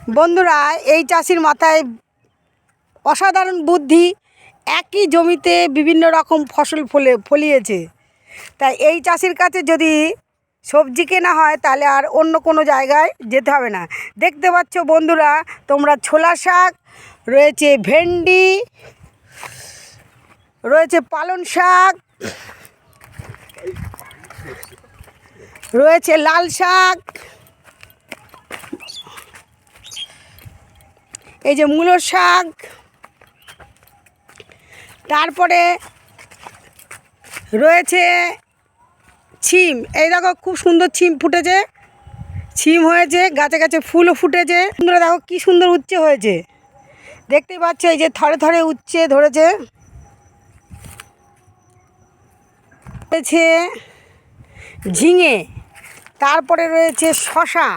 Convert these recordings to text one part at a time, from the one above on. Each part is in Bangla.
বন্ধুরা, এই চাষির মাথায় অসাধারণ বুদ্ধি। একই জমিতে বিভিন্ন রকম ফসল ফলিয়েছে। তাই এই চাষির কাছে যদি সবজি কেনা হয় তাহলে আর অন্য কোনো জায়গায় যেতে হবে না। দেখতে পাচ্ছ বন্ধুরা তোমরা, ছোলা শাক রয়েছে, ভেন্ডি রয়েছে, পালং শাক রয়েছে, লাল শাক, এই যে মূলো শাক, তারপরে রয়েছে ছিম। এই দেখো খুব সুন্দর ছিম ফুটেছে, ছিম হয়েছে, গাছে গাছে ফুলও ফুটেছে। বন্ধুরা দেখো কি সুন্দর উচ্ছে হয়েছে, দেখতেই পাচ্ছ। এই যে থরে থরে উচ্ছে ধরেছে। রয়েছে ঝিঙে, তারপরে রয়েছে শশা।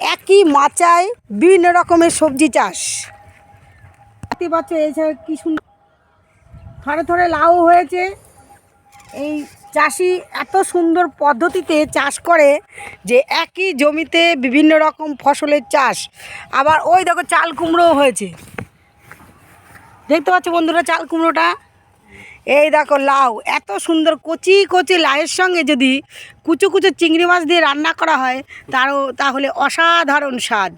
একই মাচায় বিভিন্ন রকমের সবজি চাষ। দেখতে পাচ্ছ এছাড়া কি সুন্দর থরে থরে লাউ হয়েছে। এই চাষি এত সুন্দর পদ্ধতিতে চাষ করে যে একই জমিতে বিভিন্ন রকম ফসলের চাষ। আবার ওই দেখো চাল কুমড়োও হয়েছে, দেখতে পাচ্ছ বন্ধুরা চাল কুমড়োটা। এই দেখো লাউ, এত সুন্দর কচি কচি লাউয়ের সঙ্গে যদি কুচো কুচো চিংড়ি মাছ দিয়ে রান্না করা হয় তাহলে অসাধারণ স্বাদ।